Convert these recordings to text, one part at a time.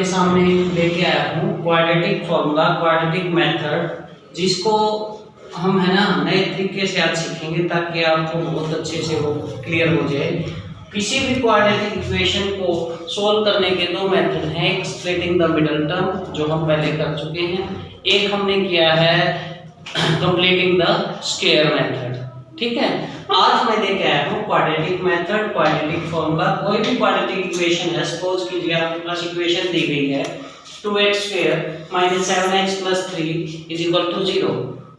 आपके सामने लेके आया हूँ क्वाड्रेटिक फॉर्मूला, क्वाड्रेटिक मेथड, जिसको हम है ना नए तरीके से आज सीखेंगे ताकि आपको बहुत अच्छे से वो क्लियर हो जाए। किसी भी क्वाड्रेटिक इक्वेशन को सोल्व करने के दो मेथड हैं, एक स्प्लिटिंग द मिडल टर्म जो हम पहले कर चुके हैं, एक हमने किया है कंप्लीटिंग द स्क्वायर मेथड। ठीक है, आज मैं लेके आया हूँ क्वाड्रेटिक मेथड, क्वाड्रेटिक फॉर्मूला। कोई भी क्वाड्रेटिक इक्वेशन है, सपोज कीजिए आपके पास इक्वेशन दी गई है 2x² - 7x + 3 = 0,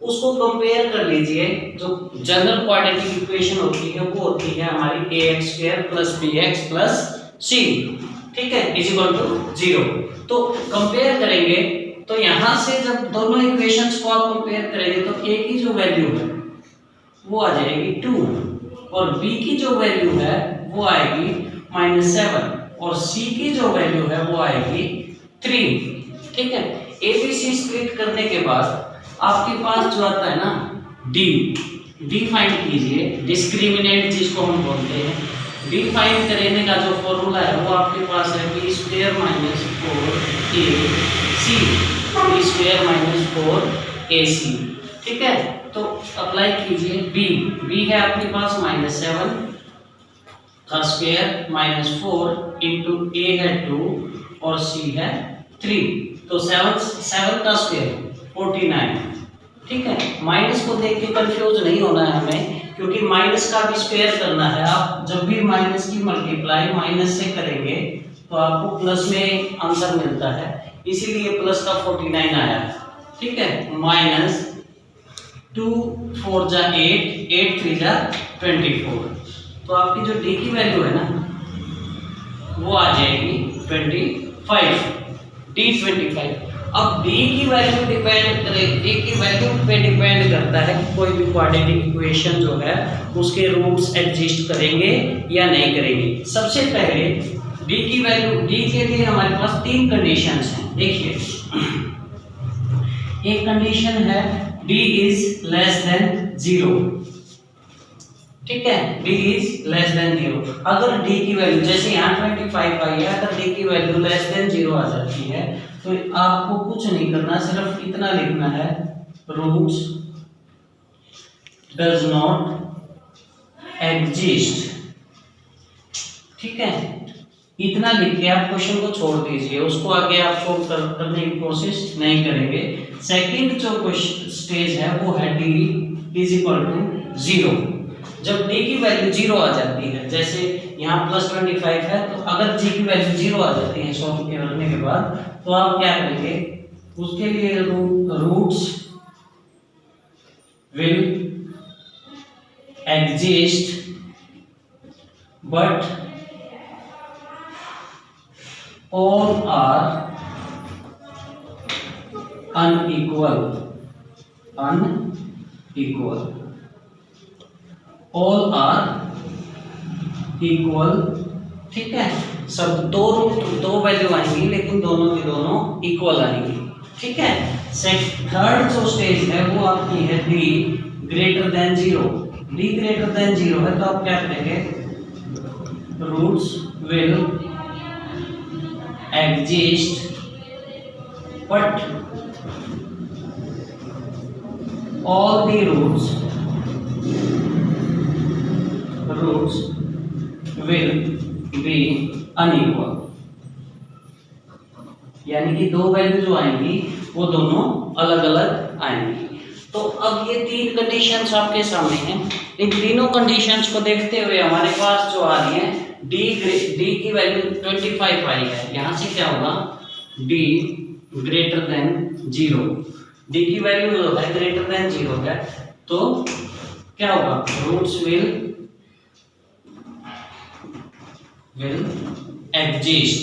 उसको कंपेयर कर लीजिए। जो जनरल क्वाड्रेटिक इक्वेशन होती है वो होती है हमारी ax² + bx + c, ठीक है, = 0। तो कंपेयर करेंगे तो यहाँ से जब दोनों इक्वेशंस को आप कंपेयर करेंगे तो a की जो वैल्यू है वो आ जाएगी 2 और b की जो वैल्यू है वो आएगी -7 और c की जो वैल्यू है वो आएगी 3। ठीक है, a b c स्प्लिट करने के बाद आपके पास जो आता है ना d फाइंड कीजिए, डिस्क्रिमिनेंट जिसको हम बोलते हैं। d फाइंड करने का जो फॉर्मूला है वो आपके पास है b² - 4ac, b² - 4ac। ठीक है, तो अप्लाई कीजिए। b है आपके पास -7 का स्क्वायर -4 इंटू a है 2 और c है 3, तो 7 का स्क्वायर 49। ठीक है, माइनस को देख के कंफ्यूज नहीं होना है हमें, क्योंकि माइनस का भी स्क्वायर करना है। आप जब भी माइनस की मल्टीप्लाई माइनस से करेंगे तो आपको प्लस में आंसर मिलता है, इसीलिए प्लस का 49 आया। ठीक है, -2 4 जा 8, 8 3 जा 24, तो आपकी जो d की वैल्यू है ना वो आ जाएगी 25, d25। अब d की वैल्यू डिपेंड करे, d की वैल्यू पे डिपेंड करता है कि कोई भी क्वाड्रेटिक इक्वेशन जो है उसके रूट्स एग्जिस्ट करेंगे या नहीं करेंगे। सबसे पहले d की वैल्यू, d के लिए हमारे पास 3 कंडीशंस हैं। देखिए, एक कंडीशन है d > 0। ठीक है, d > 0। अगर d की वैल्यू जैसे यहाँ 25 आई है, अगर d की वैल्यू <0 आ जाती है तो आपको कुछ नहीं करना, सिर्फ इतना लिखना है, रूट्स डज नॉट एग्जिस्ट। ठीक है, इतना लिख के आप क्वेश्चन को छोड़ दीजिए, उसको आगे आप सोल्व करने की कोशिश नहीं करेंगे। सेकंड जो स्टेज है वो है d = 0। जब d की वैल्यू 0 आ जाती है, जैसे यहाँ +25 है, तो अगर d की वैल्यू 0 आ जाती है सॉल्व करने के बाद, तो आप क्या करेंगे, उसके लिए roots will exist but all are unequal, all are equal. ठीक है, सब दो वैल्यू आएंगी लेकिन दोनों की दोनों इक्वल आएंगी। ठीक है, थर्ड जो स्टेज है वो आपकी है d > 0। d > 0 है तो आप क्या करेंगे, roots will exist but all the roots will be unequal, यानी कि दो वैल्यू जो आएंगी वो दोनों अलग अलग आएंगी। तो अब ये 3 कंडीशंस आपके सामने हैं। इन तीनों कंडीशंस को देखते हुए हमारे पास जो आ रही है d की वैल्यू 25 आई है, यहाँ से क्या होगा, d > 0। d की वैल्यू जो है > 0 है, तो क्या होगा, roots will exist.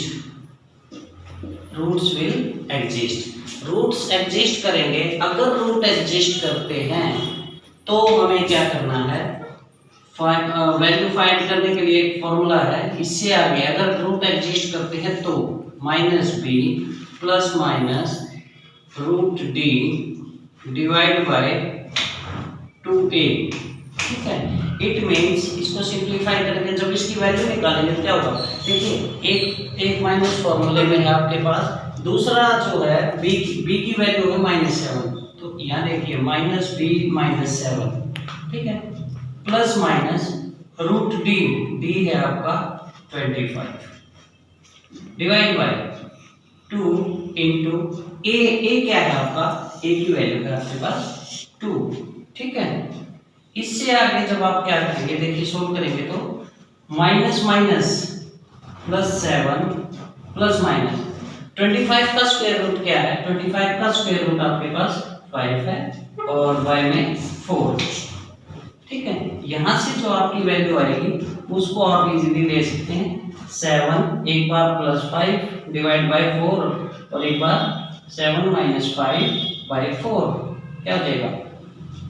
Roots exist करेंगे। अगर रूट एग्जिस्ट करते हैं तो हमें क्या करना है, वैल्यू फाइंड करने के लिए एक फॉर्मूला है, इससे आगे अगर रूट एग्जिस्ट करते हैं तो -b ± √d divide by 2a। ठीक है, इट मीन्स इसको सिंप्लीफाई करके जब इसकी वैल्यू निकालेंगे तो क्या होगा, देखिए एक माइनस फॉर्मूले में है आपके पास, दूसरा जो है बी की वैल्यू है -7, तो यहाँ देखिए -b-7, ठीक है, प्लस माइनस रूट डी है आपका 25 डिवाइड बाय 2 इंटू ए क्या है आपका, ए की वैल्यू है आपके पास 2, ठीक है। इससे आगे जब आप क्या करेंगे, देखिए सोल्व करेंगे तो माइनस माइनस +7 प्लस माइनस 25 का स्क्वायर रूट क्या है, 25 का स्क्वायर रूट आपके पास 5 है और y में 4, ठीक है। यहां से जो आपकी वैल्यू आएगी उसको आप इजीली ले सकते हैं, 7 एक बार +5 डिवाइड बाय 4 और एक बार 7 - 5/4 क्या हो जाएगा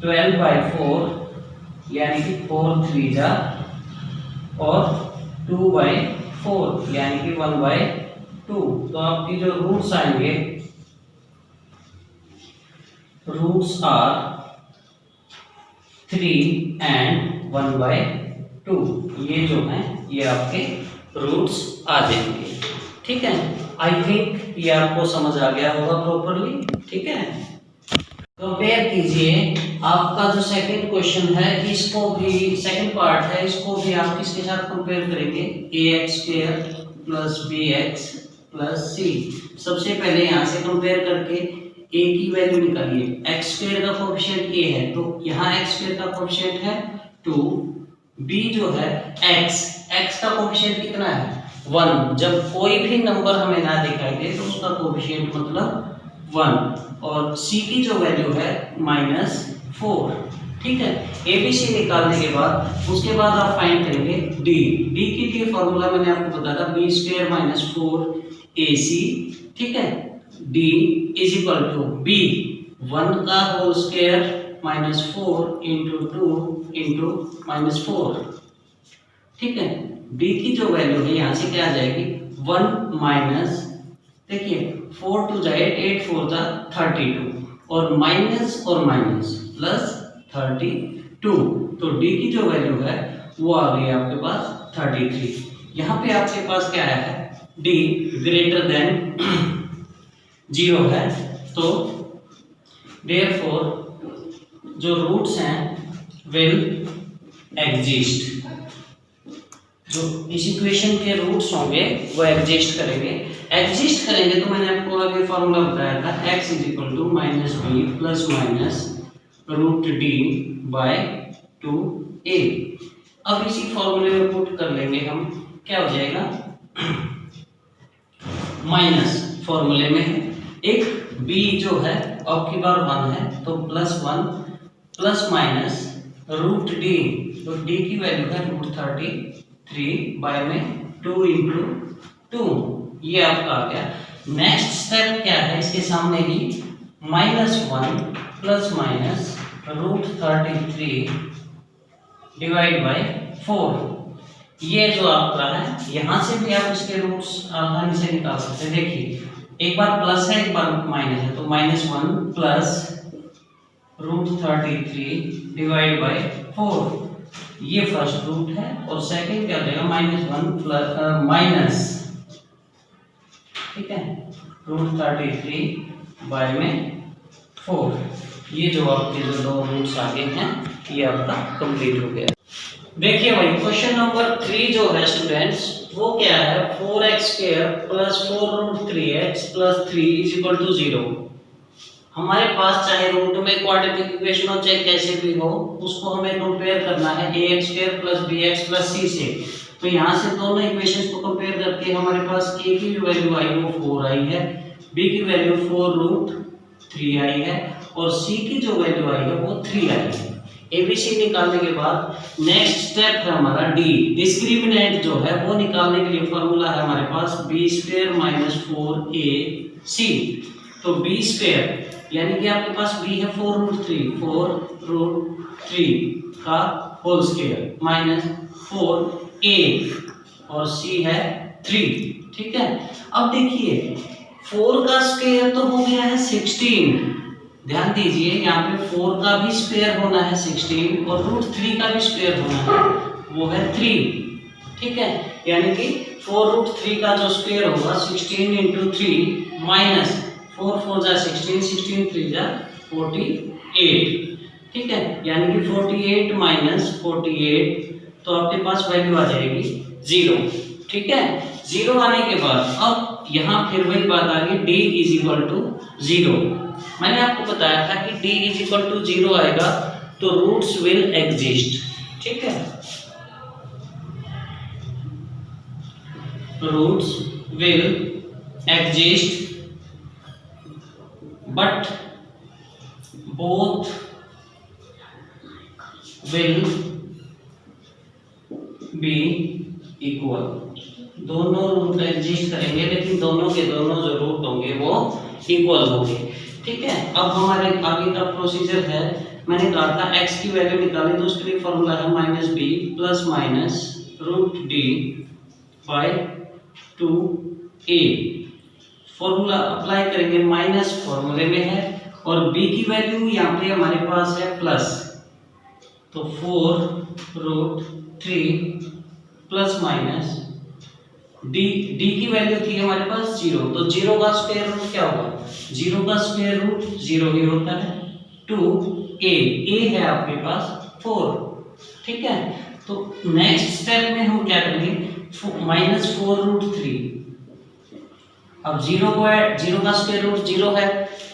12/4, यानी कि 4 3 जा और 2/4 यानी कि 1/2। तो आपकी जो रूट्स आएंगे, रूट्स आर 3 एंड 1/2, ये जो है ये आपके रूट्स आ जाएंगे, ठीक है। आई थिंक ये आपको समझ आ गया होगा प्रॉपरली, ठीक है। कंपेयर कीजिए आपका जो सेकंड क्वेश्चन है, इसको भी सेकंड पार्ट है, इसको भी आप किसके साथ कंपेयर करेंगे, ax² + bx + c। सबसे पहले यहाँ से कंपेयर करके a की वैल्यू निकालिए, x² का कोएफिशिएंट a है तो यहाँ x² का कोएफिशिएंट है 2, b जो है x का कोएफिशिएंट कितना है 1। जब कोई भी नंबर हमें ना दिखाई दे तो उसका कोएफिशिएंट मतलब 1, और c की जो वैल्यू है -4, ठीक है। abc निकालने के बाद उसके बाद आप फाइंड करेंगे d के लिए फॉर्मूला मैंने आपको बताया था b² - 4ac, ठीक है। d = b 1 का होल स्क्वायर -4 × 2 × -4, ठीक है। d की जो वैल्यू है यहाँ से क्या आ जाएगी 1 माइनस, देखिए 4 2 जाए 8 4 जा 32 और माइनस और माइनस प्लस 32, तो d की जो वैल्यू है वो आ गई आपके पास 33। यहाँ पे आपके पास क्या है d > 0 है, तो देयरफॉर जो रूट्स हैं विल एग्जिस्ट, जो इस इक्वेशन के रूट्स होंगे वो एग्जिस्ट करेंगे तो मैंने आपको अभी फॉर्मूला बताया था x = -b ± √d/2a। अब इसी फॉर्मूले में पुट कर लेंगे हम, क्या हो जाएगा माइनस फॉर्मूले में है, एक b जो है आपकी बार 1 है तो +1 प्लस माइनस √d, तो d की वैल्यू है √33 बाय में 2 × 2, ये आपका आ गया। नेक्स्ट स्टेप क्या है, इसके सामने ही -1 प्लस माइनस √33 डिवाइड बाय 4, ये जो आपका है यहाँ से भी आप इसके रूट्स आसानी से निकाल सकते हैं। देखिए एक बार प्लस है एक बार माइनस है, तो -1 प्लस √33 डिवाइड बाय 4, ये फर्स्ट रूट है, और सेकंड क्या हो जाएगा -1 प्लस माइनस, ठीक है, √33 बाय में 4, ये जो आपके जो दो रूट्स आगे हैं ये आपका कंप्लीट हो गया। देखिए भाई क्वेश्चन नंबर 3 जो है स्टूडेंट्स वो क्या है, 4x² + 4√3x + 3 = 0। हमारे पास चाहे रूट में क्वाड्रेटिक इक्वेशन हो चाहे कैसे भी हो, उसको हमें कंपेयर करना है ax² + bx + c से। तो यहाँ से दोनों इक्वेशंस को कंपेयर करके हमारे पास a की वैल्यू आई वो 4 आई है, b की वैल्यू 4√3 आई है और c की जो वैल्यू आई है वो 3 आई है। एबीसी निकालने के बाद नेक्स्ट स्टेप है हमारा डी, डिस्क्रिमिनेंट जो है वो निकालने के लिए फॉर्मूला है हमारे पास b² - 4ac। तो b² यानी कि आपके पास b है 4√3 का होल स्क्वायर माइनस 4a और c है 3, ठीक है। अब देखिए 4 का स्क्वायर तो हो गया है 16, ध्यान दीजिए यहाँ पे 4 का भी स्क्वायर होना है 16 और √3 का भी स्क्वायर होना है वो है 3। ठीक है, यानी कि 4√3 का जो स्क्वायर होगा 16 × 3 माइनस 4 4 जा 16, 16 3 जा 48। ठीक है, यानी कि 48 माइनस 48, तो आपके पास वैल्यू आ जाएगी 0। ठीक है, 0 आने के बाद अब यहाँ फिर वही बात आ गई d = 0। मैंने आपको बताया था कि d = 0 आएगा तो रूट्स विल एग्जिस्ट। ठीक है, roots will exist but both will be equal. दोनों रूट एग्जिस्ट करेंगे लेकिन दोनों के दोनों जो रूट होंगे वो इक्वल होंगे। ठीक है, अब हमारे आगे का प्रोसीजर है, मैंने कहा था x की वैल्यू निकालें तो उसके लिए फॉर्मूला है -b plus minus √d by 2a। Formula apply करेंगे, माइनस फॉर्मूले में है और b की वैल्यू यहाँ पे हमारे पास है प्लस, तो 4√3 प्लस माइनस d की वैल्यू थी हमारे पास 0, तो 0 का स्क्वायर रूट क्या होगा? 0 का स्क्वायर रूट 0 ही होता है। 2a है आपके पास 4। ठीक है, तो नेक्स्ट स्टेप में हम क्या करेंगे, -4√3। अब 0 का स्क्वायर रूट 0 है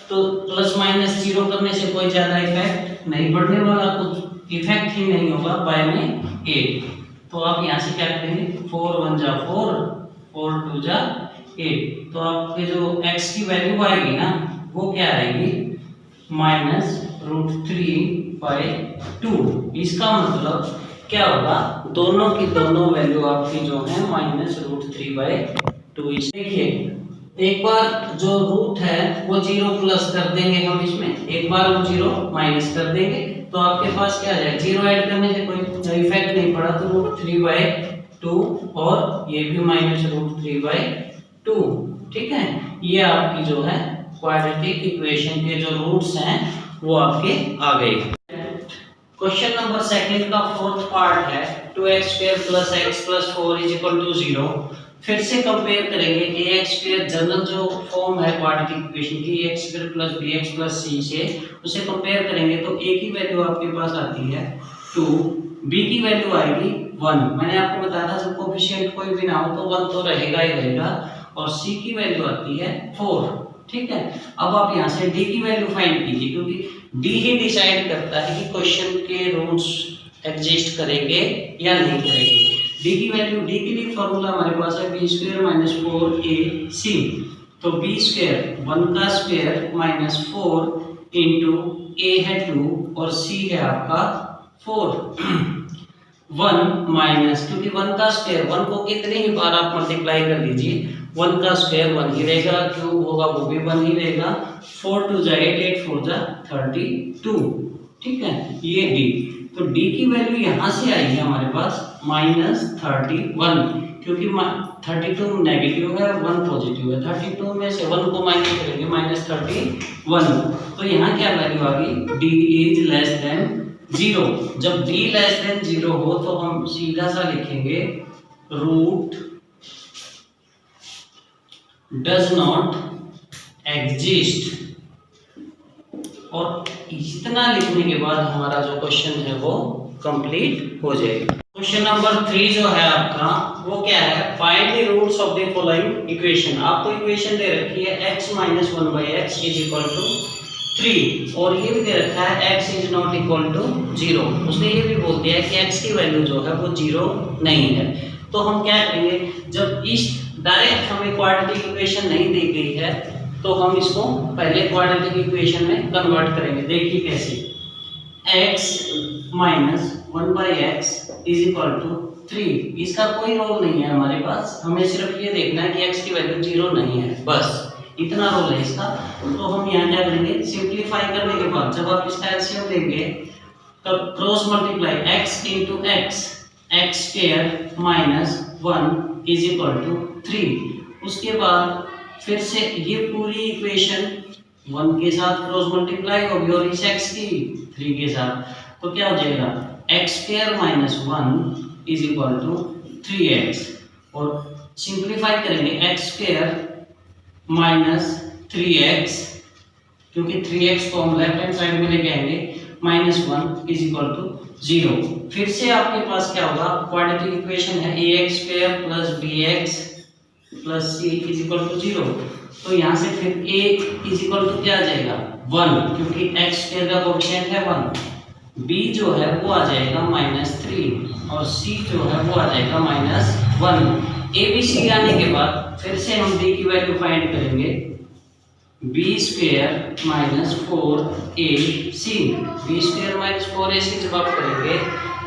तो प्लस माइनस 0 करने से कोई ज्यादा इफेक्ट नहीं पड़ने वाला, कुछ इफेक्ट ही नहीं होगा, बाय में 8। तो आप यहाँ से क्या करेंगे, 4 1 जा 4, 4 2 जा 8, तो आपके जो x की वैल्यू आएगी ना वो क्या आएगी, -√3/2। इसका मतलब क्या होगा, दोनों की दोनों वैल्यू आपकी जो है -√3/2। देखिए एक बार जो रूट है वो 0 प्लस कर देंगे हम इसमें, एक बार वो 0 माइनस कर देंगे तो आपके पास क्या आ जाएगा, 0 ऐड करने से कोई इफेक्ट नहीं पड़ा तो √3/2 और ये भी -√3/2। ठीक है, ये आपकी जो है क्वाड्रेटिक इक्वेशन के जो रूट्स हैं वो आपके आ गए। क्वेश्चन नंबर सेकंड का फोर्थ पार्ट है 2x² + x + 4 = 0। फिर से कंपेयर करेंगे ax² जनरल जो फॉर्म है क्वाड्रेटिक इक्वेशन की ax² + bx + c से, उसे कंपेयर करेंगे तो a की वैल्यू आपके पास आती है 2, b की वैल्यू आएगी 1। मैंने आपको बताया था जब कोएफिशिएंट कोई भी ना हो तो 1 तो रहेगा ही रहेगा, और c की वैल्यू आती है 4। ठीक है, अब आप यहाँ से d की वैल्यू फाइंड कीजिए क्योंकि d ही डिसाइड करता है कि क्वेश्चन के रूट्स एग्जिस्ट करेंगे या नहीं करेंगे। d की वैल्यू, d के लिए फॉर्मूला हमारे पास है b² - 4ac, तो b² 1 का स्क्वायर माइनस 4 इंटू a है 2 और c है आपका 4। 1 माइनस, क्योंकि 1 का स्क्वायर 1 को कितने ही बार आप मल्टीप्लाई कर लीजिए 1 का स्क्वायर 1 ही रहेगा, क्यूब होगा वो भी 1 ही रहेगा, 4 2 जा 8, 8 4 जा 32। ठीक है, ये d, तो d की वैल्यू यहाँ से आई है हमारे पास -31, क्योंकि 32 नेगेटिव है 1 पॉजिटिव है, 32 में से 1 को माइनस करेंगे -31, तो यहाँ क्या वैल्यू आ गई, d > 0। जब d < 0 हो तो हम सीधा सा लिखेंगे रूट डज नॉट एग्जिस्ट, और इतना लिखने के बाद हमारा जो क्वेश्चन है वो कंप्लीट हो जाएगा। क्वेश्चन नंबर 3 जो है आपका वो क्या है, find the roots of the following equation. आपको इक्वेशन दे रखी है x - 1/x = 3 और ये भी दे रखा है x ≠ 0। उसने ये भी बोल दिया है कि x की वैल्यू जो है वो 0 नहीं है। तो हम क्या करेंगे, जब इस डायरेक्ट हमें क्वाड्रेटिक इक्वेशन नहीं दी गई है तो हम इसको पहले क्वाड्रेटिक इक्वेशन में कन्वर्ट करेंगे। देखिए कैसे, x - 1/x = 3, इसका कोई रोल नहीं है हमारे पास, हमें सिर्फ ये देखना है कि x की वैल्यू 0 नहीं है, बस इतना रोल है इसका। तो हम यहाँ क्या करेंगे, सिंप्लीफाई करने के बाद जब आप इसका एलसीएम लेंगे तब cross multiply x × x, x² - 1 = 3। उसके बाद फिर से ये पूरी इक्वेशन 1 के साथ क्रॉस मल्टीप्लाई होगी और इस x की 3 के साथ, तो क्या हो जाएगा x square minus 1 is equal to 3x, और सिंप्लीफाई करेंगे x स्क्वायर माइनस 3x, क्योंकि 3x को हम लेफ्ट हैंड साइड में लेके आएंगे, माइनस 1 इज इक्वल टू 0। फिर से आपके पास क्या होगा, क्वाड्रेटिक इक्वेशन है ax square plus bx plus c is equal to 0, तो यहाँ से फिर a इज इक्वल टू क्या आ जाएगा 1, क्योंकि x स्क्वायर का कोएफिशिएंट है 1, b जो है वो आ जाएगा -3 और c जो है वो आ जाएगा -1। a b c आने के बाद फिर से हम b की वैल्यू फाइंड करेंगे, b square minus 4ac, b square minus 4ac जब आप करेंगे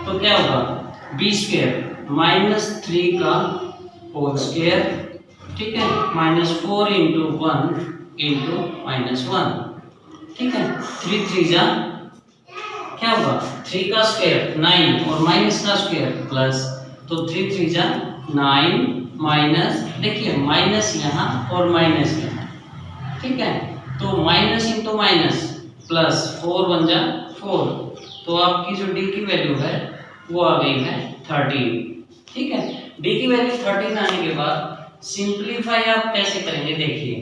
तो क्या होगा, b स्क्वायर माइनस 3 का होल स्क्वायर, ठीक है, -4 इंटू 1 इंटू -1, ठीक है, 3 3 जा क्या होगा 3 का स्क्वायर 9 और माइनस का स्क्वायर प्लस, तो 3 3 जा 9 माइनस, देखिए माइनस यहाँ और माइनस यहाँ, ठीक है, तो माइनस इंटू माइनस प्लस 4 बन जा 4, तो आपकी जो डी की वैल्यू है वो आ गई है 13, ठीक है। डी की वैल्यू 13 आने के बाद सिंप्लीफाई आप कैसे करेंगे, देखिए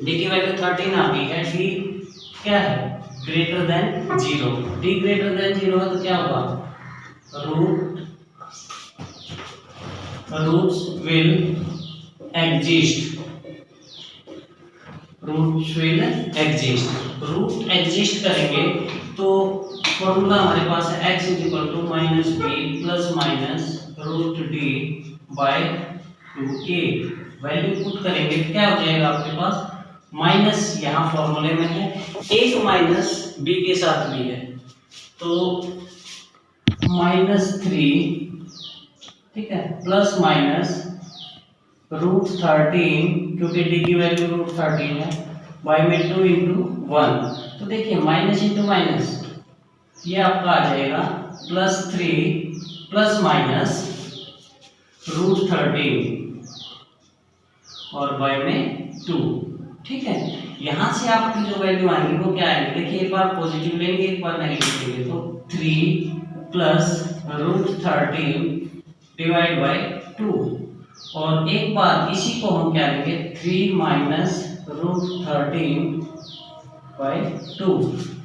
डी की वैल्यू 13 आ गई है, डी क्या है greater than 0, D greater than 0 है तो क्या होगा, roots will exist, root exist करेंगे तो फॉर्मूला हमारे पास है x is equal to minus B plus minus root D by 2a, value put करेंगे क्या हो जाएगा आपके पास, माइनस यहाँ फॉर्मूले में है, एक माइनस b के साथ भी है तो -3, ठीक है, प्लस माइनस √13, क्योंकि डी की वैल्यू √13 है, बाय में 2 इंटू 1, तो देखिए माइनस इंटू माइनस ये आपका आ जाएगा +3 प्लस माइनस √13 और बाय में 2, ठीक है। यहाँ से आपकी जो वैल्यू आएंगी वो क्या आएगी, देखिए एक बार पॉजिटिव लेंगे एक बार नेगेटिव लेंगे, तो 3 प्लस √13 डिवाइड बाय 2, और एक बार इसी को हम क्या लेंगे 3 माइनस √13 बाय 2,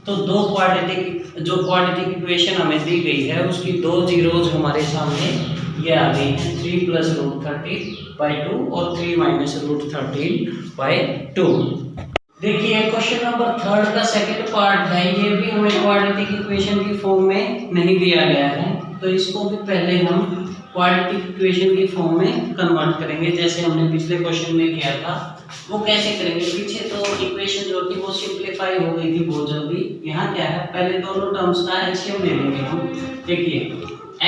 तो दो क्वाड्रेटिक इक्वेशन हमें दी गई है उसकी दो जीरोज हमारे सामने ये आ गई है, 3 प्लस √13 बाय 2 और 3 माइनस √13 बाय 2। देखिए क्वेश्चन नंबर 3 का सेकंड पार्ट है, ये भी हमें क्वाड्रेटिक इक्वेशन की फॉर्म में नहीं दिया गया है, तो इसको भी पहले हम क्वाड्रेटिक इक्वेशन की फॉर्म में कन्वर्ट करेंगे, जैसे हमने पिछले क्वेश्चन में किया था। वो कैसे करेंगे, पीछे तो इक्वेशन जो थी वो सिंप्लीफाई हो गई थी बहुत जल्दी, यहाँ क्या है पहले दोनों टर्म्स का एलसीएम ले लेंगे हम। देखिए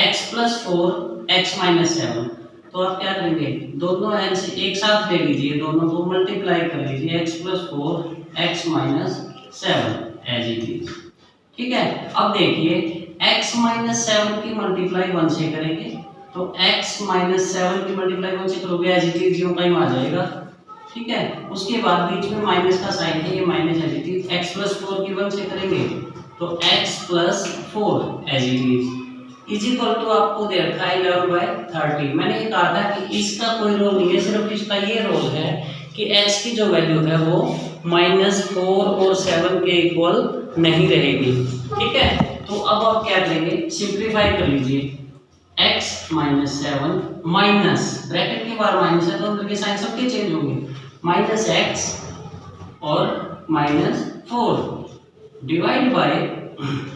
x + 4 x - 7, तो आप क्या करेंगे दोनों एलसीएम एक साथ ले लीजिए, दोनों को मल्टीप्लाई कर लीजिए, x + 4 x - 7 as it is, ठीक है। अब देखिए x - 7 की मल्टीप्लाई 1 से करेंगे, तो x - 7 की मल्टीप्लाई 1 से करोगे एज इट इज यूं कहीं आ जाएगा, ठीक है। उसके बाद बीच में माइनस का साइन है, ये minus as it is, x + 4 की 1 से करेंगे तो x + 4 as it is equal to आपको दे रखा है 11/30। मैंने ये कहा था कि इसका कोई रोल नहीं है, सिर्फ इसका ये रोल है कि x की जो वैल्यू है वो -4 और 7 के इक्वल नहीं रहेगी, ठीक है। तो अब आप क्या करेंगे सिंप्लीफाई कर लीजिए, x - 7 माइनस ब्रैकेट के बाहर माइनस है तो अंदर के साइन सबके चेंज होंगे, -x और -4 डिवाइड बाय,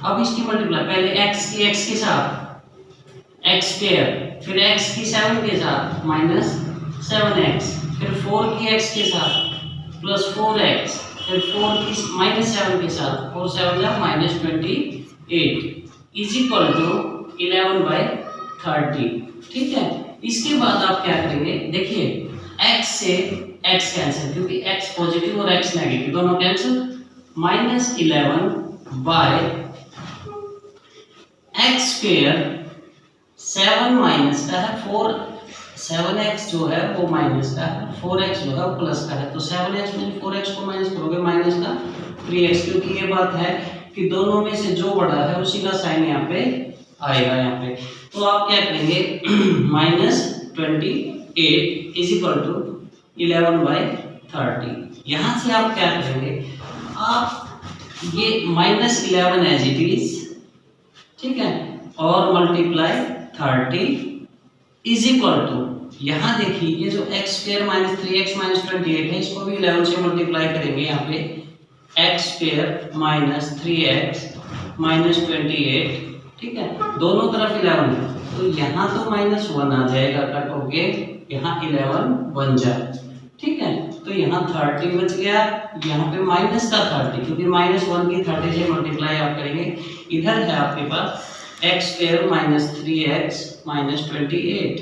अब इसकी मल्टीप्लाई पहले x की x के साथ x², फिर x की 7 के साथ -7x, फिर 4 की x के साथ +4x, फिर 4 की -7 के साथ 4 7 जा -28 इज इक्वल टू 11/30, ठीक है। इसके बाद आप क्या करेंगे, देखिए x से x कैंसिल, क्योंकि x पॉजिटिव और x नेगेटिव दोनों कैंसिल, -11/x², 7 माइनस का है 4 7x जो है वो माइनस का है, 4x जो है वो प्लस का है। तो 7x में 4x को माइनस करोगे माइनस का 3x, क्योंकि ये बात है कि दोनों में से जो बड़ा है उसी का साइन यहाँ पे आएगा यहाँ पे। तो आप क्या करेंगे, -28 इज इक्वल टू 11/30। यहाँ से आप क्या करेंगे, आप ये -11 एज इट इज, ठीक है, और मल्टीप्लाई 30 इज इक्वल टू, यहाँ देखिए ये जो x² - 3x - 28 है, इसको भी 11 से मल्टीप्लाई करेंगे यहाँ पे, x² - 3x - 28, ठीक है, दोनों तरफ 11 है, तो यहाँ तो -1 आ जाएगा कट होके, यहाँ 11 बन जाए, ठीक है। तो यहाँ 30 बच गया, यहाँ पे माइनस का 30, क्योंकि -1 की 30 से मल्टीप्लाई आप करेंगे। इधर है आपके पास x² - 3x - 28,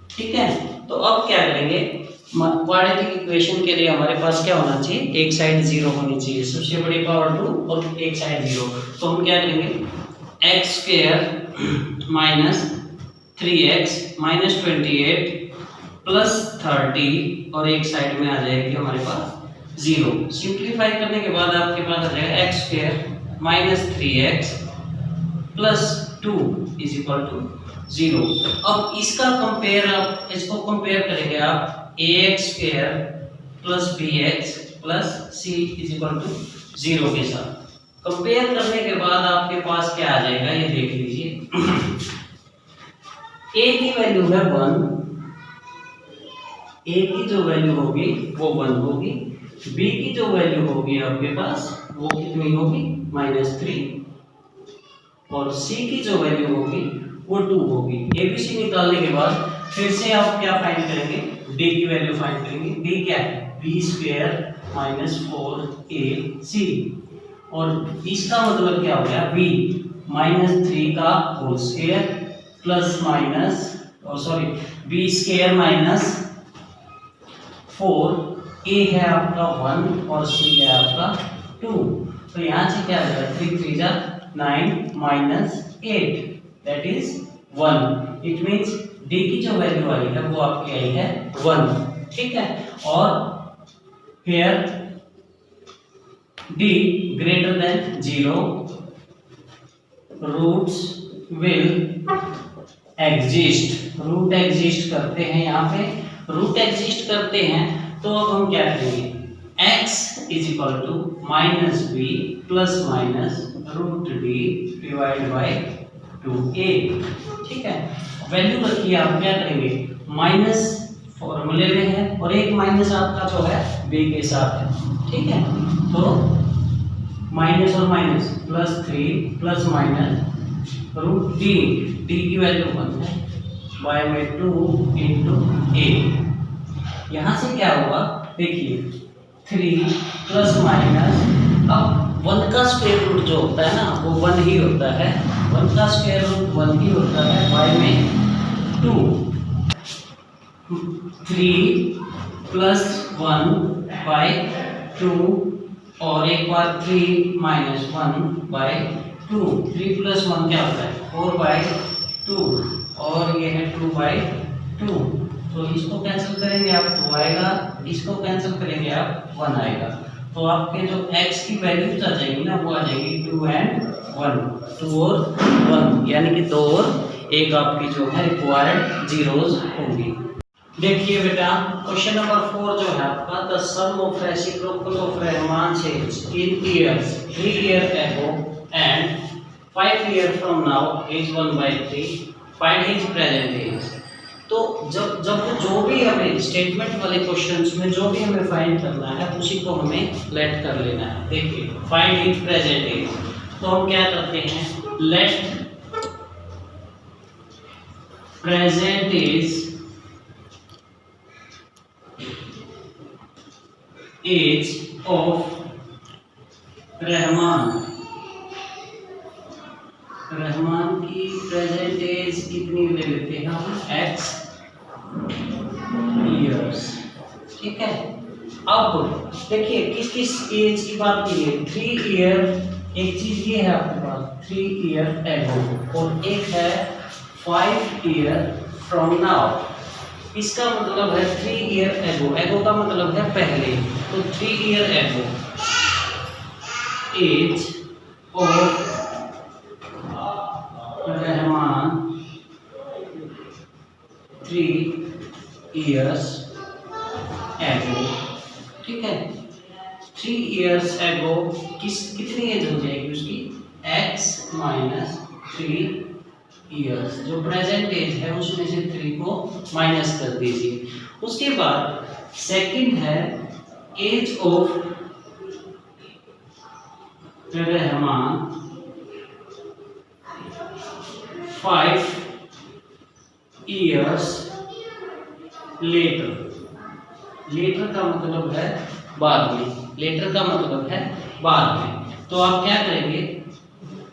ठीक है। तो अब क्या करेंगे, क्वाड्रेटिक इक्वेशन के लिए हमारे पास क्या होना चाहिए, एक साइड 0 होनी चाहिए, सबसे बड़ी पावर 2 और एक साइड 0। तो हम क्या करेंगे, x² - 3x - 28 प्लस 30 और एक साइड में आ जाएगी हमारे पास 0। सिंप्लीफाई करने के बाद आपके पास आ जाएगा x² - 3x plus 2 is equal to 0। अब इसका कंपेयर, आप इसको कंपेयर करेंगे आप ax² plus bx plus c is equal to 0 के साथ। कंपेयर करने के बाद आपके पास क्या आ जाएगा, ये देख लीजिए। a की वैल्यू है 1, a की जो वैल्यू होगी वो 1 होगी, b की जो वैल्यू होगी आपके पास वो कितनी होगी, -3, और c की जो वैल्यू होगी वो 2 होगी। ABC निकालने के बाद फिर से आप क्या फाइंड करेंगे, d की वैल्यू फाइंड करेंगे। d क्या है, b² - 4ac, और इसका मतलब क्या हो गया, b -3 का whole square plus minus, sorry b² - 4, a है आपका 1 और c है आपका 2। तो यहाँ से क्या हो जाएगा, 3 3 जा 9 - 8 that is 1। It means d की जो वैल्यू आई है वो आपकी आई है 1, ठीक है। और here d greater than 0, roots will exist, root exist करते हैं, यहाँ पे रूट एग्जिस्ट करते हैं। तो अब हम क्या करेंगे, x is equal to -b plus minus √d divide by 2a, ठीक है। वैल्यू रखिए, आप क्या करेंगे, माइनस फॉर्मूले में है और एक माइनस आपका जो है b के साथ है, ठीक है। तो माइनस और minus +3 plus minus √d, d की वैल्यू 1 है, बाय में 2 इंटू a। यहाँ से क्या होगा, देखिए 3 प्लस माइनस, अब 1 का स्क्वायर रूट जो होता है ना वो 1 ही होता है, 1 का स्क्वायर रूट 1 ही होता है, बाय में 2, 3 प्लस 1 बाय 2, और एक बार 3 माइनस 1 बाय 2, 3 प्लस 1 क्या होता है 4 बाय 2, और ये है 2 बाय 2। तो इसको कैंसिल करेंगे आप 2 आएगा, इसको कैंसिल करेंगे आप 1 आएगा। तो आपके जो x की वैल्यूज आ जाएंगी ना वो आ जाएगी 2 and 1, 2 और 1, यानी कि 2 और 1 आपकी जो है रिक्वायर्ड जीरोज होंगी। देखिए बेटा, क्वेश्चन नंबर 4 जो है आपका, the sum of reciprocal of Rahman ages in years 3 years ago and 5 years from now is 1/3, find his present age. तो जब जो भी हमें स्टेटमेंट वाले क्वेश्चंस में जो भी हमें फाइंड करना है उसी को हमें लेट कर लेना है। देखिए फाइंड हिज प्रेजेंट एज, तो हम क्या करते हैं, let present age age of Rahman की प्रेजेंट एज कितनी ले लेते हैं हम, x इयर्स, ठीक है। अब देखिए किस किस एज की बात की है, 3 ईयर, एक चीज ये है आपके पास 3 years ago, और एक है 5 years from now, इसका मतलब है 3 ईयर एगो, एगो का मतलब है पहले, तो 3 year ago as of Rahman 3 years ago, ठीक है। 3 ईयर्स एगो कितनी एज हो जाएगी उसकी, x माइनस 3 ईयर्स, जो प्रेजेंट एज है उसमें से 3 को माइनस कर दीजिए। उसके बाद सेकंड है age of Rahman 5 years later, later का मतलब है बाद में, लेटर का मतलब है बाद में। तो आप क्या करेंगे,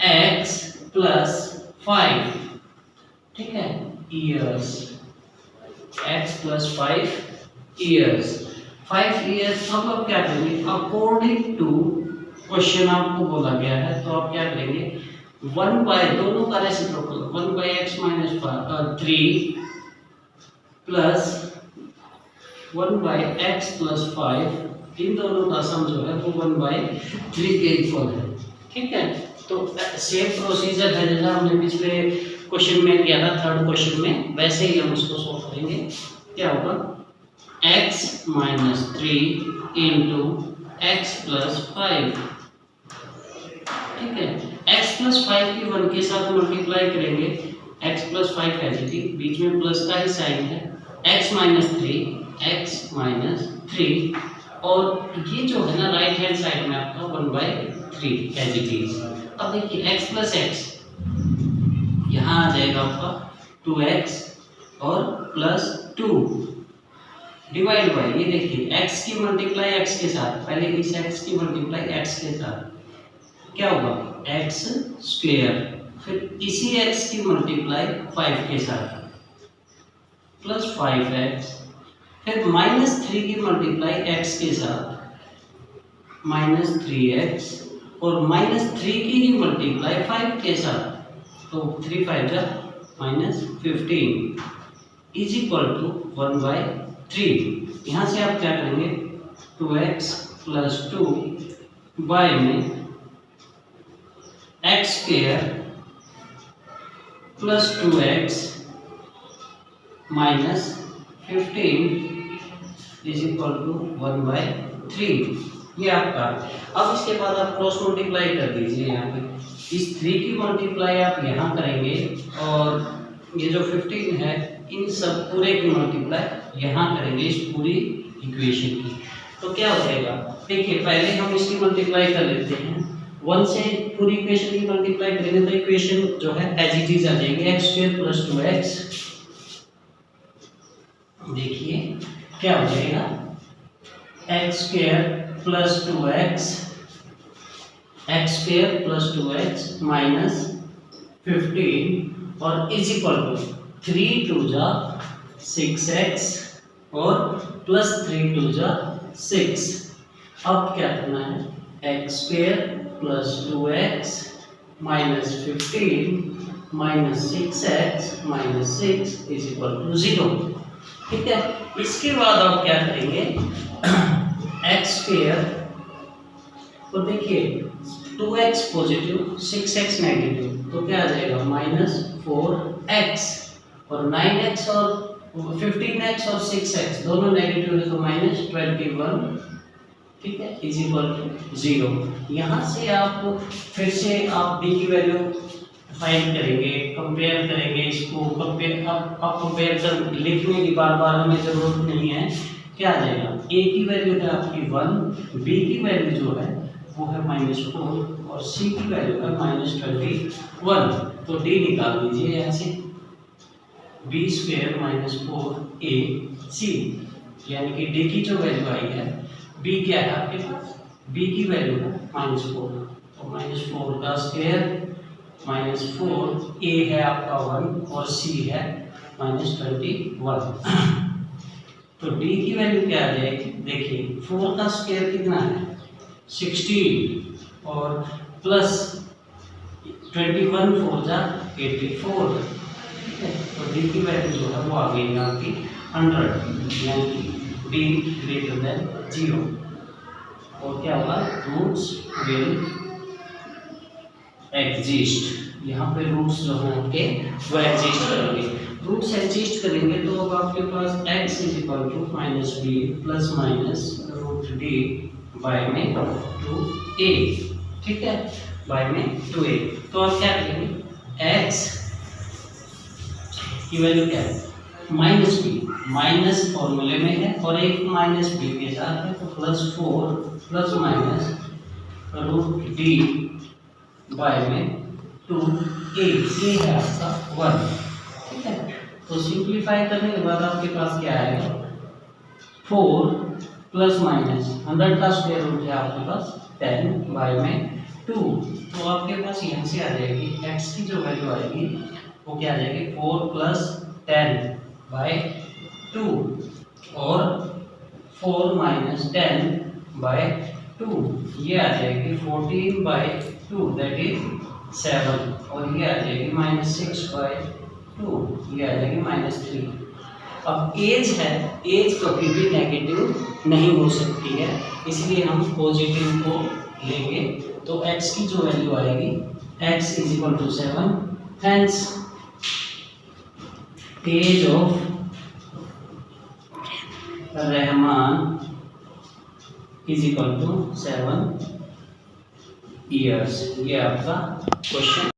x प्लस 5, ठीक है, years, x plus 5 years, 5 years. अब आप क्या करेंगे, अकॉर्डिंग टू क्वेश्चन आपको बोला गया है, तो आप क्या करेंगे, 1 बाय दोनों का reciprocal 1 by x minus 3 plus 1 by x plus 5, इन दोनों का सम जो है वो 1 बाय 3 के इक्वल है, ठीक है। तो सेम प्रोसीजर है जैसा हमने पिछले क्वेश्चन में किया था, थर्ड क्वेश्चन में, वैसे ही हम उसको सॉल्व करेंगे। क्या होगा, x minus 3 into x plus 5, ठीक है। x प्लस 5 की 1 के साथ मल्टीप्लाई करेंगे, x प्लस 5 है जी, बीच में प्लस का ही साइन है, x माइनस 3, और ये जो है ना राइट हैंड साइड में आपका 1 बाय 3 एज इट इज। अब देखिए x प्लस x यहाँ आ जाएगा आपका 2x और प्लस 2 डिवाइड बाय, ये देखिए x की मल्टीप्लाई x के साथ, पहले इस x की मल्टीप्लाई x के साथ क्या होगा, x स्क्वायर, फिर इसी x की मल्टीप्लाई 5 के साथ प्लस 5x, फिर माइनस 3 की मल्टीप्लाई x के साथ माइनस 3x, और माइनस 3 की ही मल्टीप्लाई 5 के साथ, तो 3 5 जा minus 15 is equal to 1 by 3। यहाँ से आप क्या करेंगे, 2x प्लस 2 बाय में x square plus 2x minus 15 is equal to 1 by 3, ये आपका। अब इसके बाद आप क्रॉस मल्टीप्लाई कर दीजिए, यहाँ पे इस 3 की मल्टीप्लाई आप यहाँ करेंगे, और ये जो 15 है इन सब पूरे की मल्टीप्लाई यहाँ करेंगे इस पूरी इक्वेशन की। तो क्या हो जाएगा, देखिए पहले हम इसकी मल्टीप्लाई कर लेते हैं, 1 से पूरी इक्वेशन की मल्टीप्लाई करेंगे तो इक्वेशन जो है एज इट इज आ जाएगी, एक्स स्क्वायर प्लस 2x, देखिए क्या हो जाएगा, x square plus 2x, x square plus 2x minus 15, और इज इक्वल टू 3 2 जा 6x और प्लस 3 2 जा 6। अब क्या करना है, x square plus 2x minus 15 minus 6x minus 6 is equal to 0, ठीक है। इसके बाद आप क्या करेंगे, एक्स स्क्वायर, तो देखिए 2x पॉजिटिव 6x नेगेटिव, तो क्या आ जाएगा माइनस 4x, और 9x और 15x और 6x दोनों नेगेटिव है तो माइनस 21, ठीक है, इज इक्वल टू 0। यहाँ से आप फिर से आप b की वैल्यू फाइंड करेंगे, कंपेयर करेंगे इसको, कंपेयर आप कंपेयर कर लिखने की बार बार हमें जरूरत नहीं है। क्या आ जाएगा, a की वैल्यू है आपकी 1, b की वैल्यू जो है वो है -4, और c की वैल्यू है -21, तो d निकाल दीजिए यहाँ से, b स्क्वायर माइनस 4ac, यानी कि d की जो वैल्यू आई है, b क्या है आपके पास, b की वैल्यू है -4, तो -4 का स्क्वायर -4, a है आपका 1 और c है -21, तो d की वैल्यू क्या आ जाएगी, देखिए 4 का स्क्वायर कितना है 16, और प्लस 21 4 जा 84, ठीक है, तो d की वैल्यू जो है वो आ गई आपकी 100 यानी b ग्रेटर देन 0। और क्या होगा, रूट्स विल एग्जिस्ट। यहाँ पे रूट्स जो हैं आपके वो एग्जिस्ट करेंगे। रूट्स एग्जिस्ट करेंगे तो अब आपके पास x is equal to minus B plus minus root D by में 2a, ठीक है, बाय में 2a। तो आप क्या करेंगे, x की वैल्यू क्या है, माइनस बी, माइनस फॉर्मूले में है और एक माइनस बी के साथ है, तो plus 4 plus minus root D by में 2a, ये है आपका 1, ठीक है। तो सिंप्लीफाई करने के बाद आपके पास क्या आएगा, 4 प्लस माइनस 100 का स्क्वायर रूट है आपके पास 10 बाय में 2। तो आपके पास यहाँ से आ जाएगी x की जो वैल्यू आएगी वो क्या आ जाएगी, 4 प्लस 10 बाय 2 और 4 माइनस 10 बाय 2, ये आ जाएगी 14 बाय 2 दैट इज 7, और ये आ जाएगी माइनस 6 बाय 2, ये आ जाएगी माइनस 3। अब एज है, एज कभी भी नेगेटिव नहीं हो सकती है, इसलिए हम पॉजिटिव को लेंगे। तो x की जो वैल्यू आएगी, x is equal to 7, hence age of Rahman is equal to 7 years. ये आपका क्वेश्चन